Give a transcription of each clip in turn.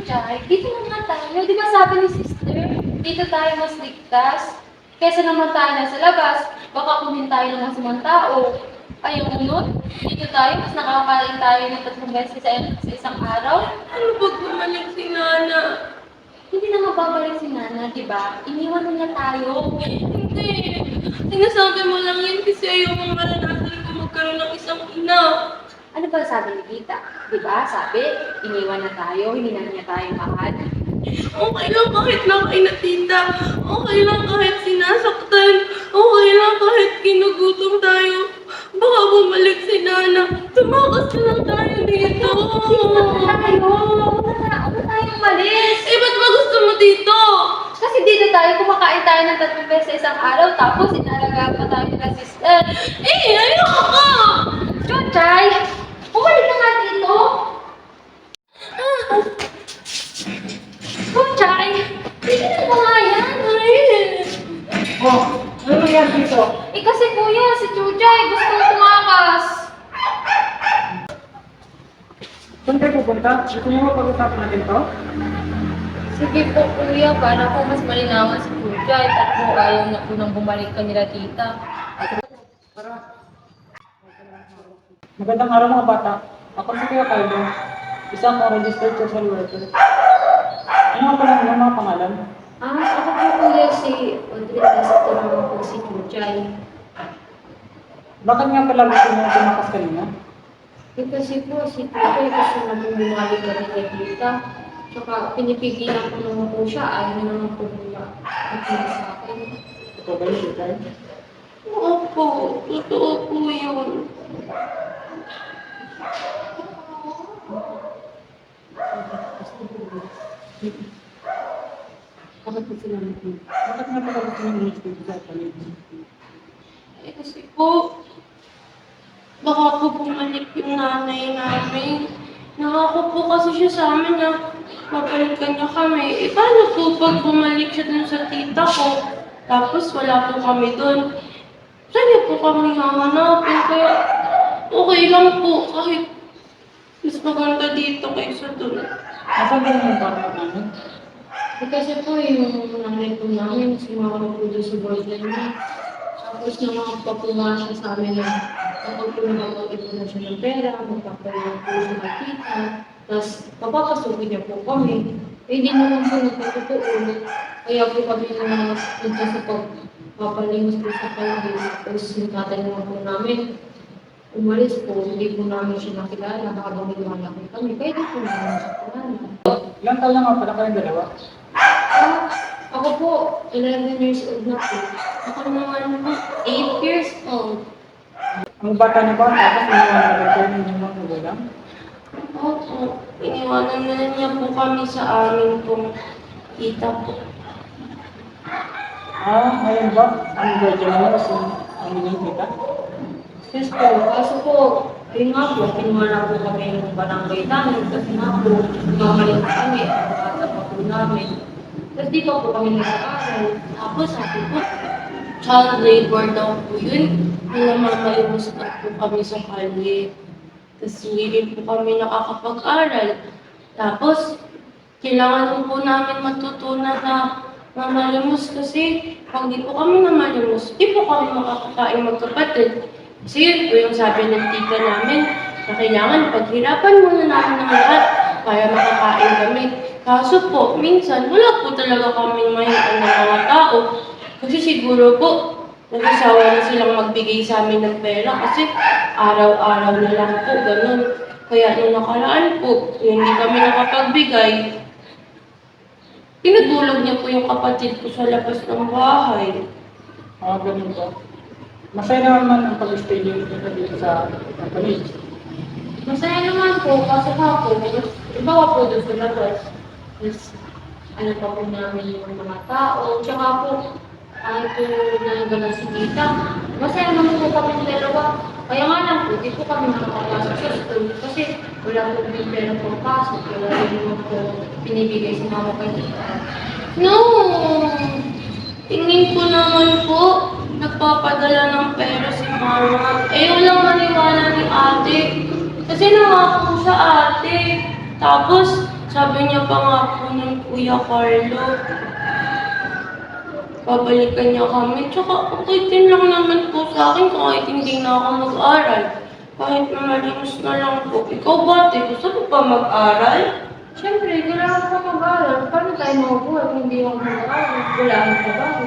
Chay, dito naman tayo. Di ba sabi ni sister, dito tayo mas ligtas? Kesa naman tayo nasa labas, baka kunin tayo ng masamang tao. Ayaw mo nun? Dito tayo, mas nakakain tayo ng 3 beses sa isang araw. Ano pag bumalik si Nana? Hindi na mababalik si Nana, di ba? Iniwan na niya tayo. Hindi. Sinasabi mo lang yan kasi ayaw mong maranasan ko magkaroon ng isang ina. Ano ba sabi ni Tita? Di ba? Sabi, iniwan na tayo, hindi na niya tayo mahal. Okay lang kahit nakay na tita. Okay lang kahit sinasaktan. Okay lang kahit kinugutom tayo. Baka bumalik si Nana. Tumakas na lang tayo dito. Tayo! Huwag na tayong malis! Eh, ba't ba gusto mo dito? Kasi dito tayo, kumakain tayo ng 3 beses sa isang araw, tapos inalagaan pa tayo ng sister. Eh, ayoko ka! Chuchay! Bumalik ka nga dito! Chuchay! Tignan mo nga yan! Oh, ano nangyari dito? Eh kasi kuya, si Chuchay gusto mo tumakas. Saan kayo pupunta? Gusto niyo pag-usapan natin to? Sige po kuya, para po mas malinawan si Chuchay at po ayaw na po nang bumalik ka nila tita. Tara. Magandang araw mga bata. Ako si Kuya Carlo. Isa akong registered social worker. Ano nga pala ang mga pangalan? Ako po kuya si Audrey Castro naman po si Chuchay. Bakit nga pala gusto niyo tumakas kanina? Eh kasi po si Chuchay gusto na po bumalik ka nila tita. Tsaka pinipigilan ko naman po siya, ayaw na naman po niya makinig sa akin. Ito ba yung Kuya? Opo, totoo po yun. Bakit po sila natin? Bakit nga pala gusto niyo registered sa college? Eh, kasi po, baka po bumalik yung nanay namin. Nangako po kasi siya sa amin na mapalikan niya kami. Eh, paano po pag bumalik siya dun sa tita ko? Tapos wala po kami dun. Saan niya po kami hahanapin? Kaya okay lang po kahit mas maganda dito kaysa dun. Nasaan ba yung partner namin? Eh kasi po yung nanay po namin, sumama po doon sa boyfriend niya. Tapos nakakapapuma siya sa amin na kapag po nakapag-ipon na siya ng pera, magpapalit po siya ng tita, tapos papapasukin niya po kami. Eh hindi naman po nagpapatuon. Kaya po kami na punta sa pagpapalimos po sa kanya. Tapos yung tatay naman po namin, umalis po, hindi po namin siya nakilala habang lumalaki kami. Kaya di po namin siya kilala. Ilang taon na nga pala kayong dalawa? Ako po, 11 years old na po. Ako naman po, 8 years old. Ang bata niyo ba? Tapos iniwan na kayo ng inyong mga magulang? opo, iniwanan na niya po kami sa amin pong tita po. Ngayon ba? Ang virgin niyo kasi ang inyong kita? Yes po, kaso po, ayun nga po, kinuha po kami ng barangay namin kasi nga po, mamalit kami, ang bata pa po namin. Tapos di pa po kami nag-aaral. Tapos sabi po, child labor daw po yun. Namamalimustad po kami sa kalye. Tapos hindi din po kami nakakapag-aral. Tapos, kailangan po namin matutunan na mamalimos kasi pag di po kami namalimos, di po kami makakakain magkapatid. Kasi yun po yung sabi ng tita namin na kailangan paghirapan muna namin ng lahat para makakain kami. Kaso po, minsan wala po talaga kaming mahitan ng mga tao. Kasi siguro po, nag-asawa na silang magbigay sa amin ng pera kasi araw-araw na lang po, ganun. Kaya nung nakaraan po, hindi kami nakapagbigay, pinagulog niya po yung kapatid ko sa labas ng bahay. Ganun ba? Masaya naman ang pag-stay niyo dito sa college. Masaya naman po, kasi nga po, iba ka po doon sa labas. Tapos, ano pa po namin yung mga tao, tsaka po, kahit po nagala si tita, masaya naman po kami ng dalawa. Kaya nga lang po, di po kami nakakapasok sa school kasi wala po kami pera po pasok, wala rin naman po pinibigay sa mama kay tita. No! Tingin ko naman po, nagpapadala ng pera si mama. Eh, walang maniwala ni ate. Kasi nangako sa ate. Tapos, Sabi niya pa nga po ng Kuya Carlo, babalikan niya kami. Tsaka okay din lang naman po sa akin kahit hindi na ako mag-aral. Kahit malimus na lang po. Ikaw ba, ate? Gusto mo pa mag-aral? Siyempre, kailangan ko mag-aaral. Paano tayo mabubuhay kung hindi ako mag-aaral? Wala akong trabaho.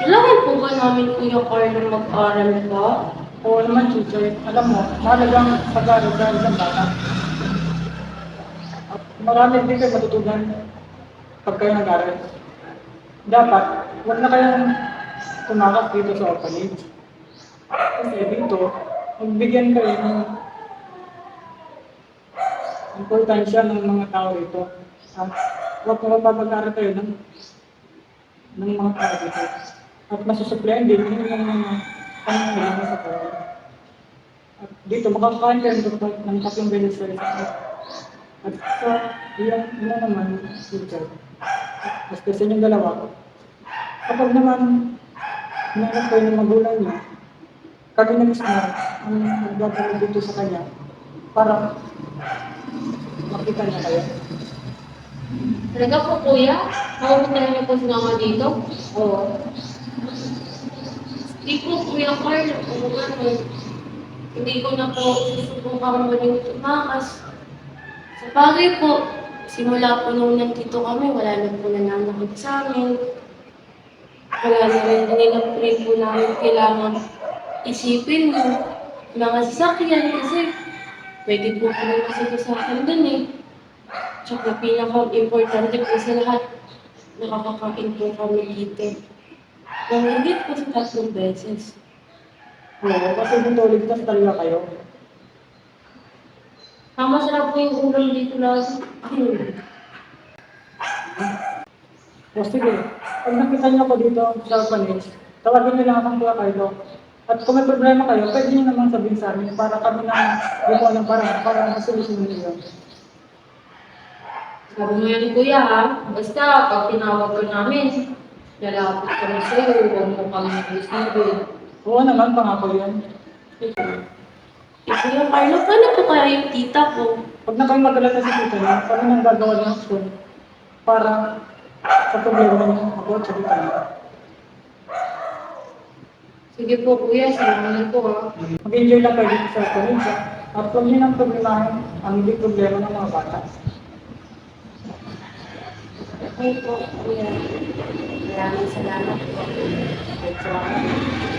Kailangan po ba namin Kuya Carlo mag-aral pa? Oo naman, teacher. Alam mo, mahalagang pag-aaral dahil sa bata. At marami din kayo matutunan pag kayo nag-aaral. Dapat, huwag na kayong tumakas dito sa orphanage. Kasi dito, magbigyan kayo ng importansya ng mga tao dito. At huwag na mapapag-aaral kayo ng mga tao dito. At masusuplayan din yung mga pangangailangan sa tao. At dito, makakain kayo ng 3 beses sa isang araw. At sa iyan naman, teacher, basta sa inyong dalawa, kapag naman hinanap kayo ng magulang niya, kami na mismo ang nagdadala dito sa kanya para makita niya kayo. Talaga po, kuya? Makupuntahan niyo po si mama dito? Oo. Hindi po Kuya Carlo, kung ano, hindi ko na po susubukang muling tumakas. Sa bagay po, simula po nung nandito kami, wala na po nananakit sa amin. Wala na rin po namin kailangan isipin yung mga sasakyan kasi pwede po kami masito sa akin dun eh. Tsaka pinaka-importante po sa lahat, nakakakain po kami dito. Nangigit po sa 3 beses. Oo, kasi dito ligtas talaga kayo. Masarap po yung ulam dito lagi. O sige, pag nakita niyo ako dito sa orphanage, tawagin niyo lang akong Kuya Carlo. At kung may problema kayo, pwede niyo naman sabihin sa amin para kami na gumawa ng paraan para masolusyon niyo yun. Sabi mo yan, kuya, ha? Basta, pag tinawag ka namin, lalapit kami sa'yo, huwag mo kami nag-isipin. Oo naman, pangako yun. Eh, Kuya Carlo, paano po kaya yung tita ko? Huwag na kayong magalala sa tita niyo, kami nang gagawa ng aksyon para sa problema niyo ako at sa tita niyo. Sige po, kuya, salamat po, ha? Mag-enjoy lang kayo dito sa orphanage, ha? At huwag niyo nang problemahin ang hindi problema ng mga bata. Okay po, Kuya. Maraming salamat po. Salamat.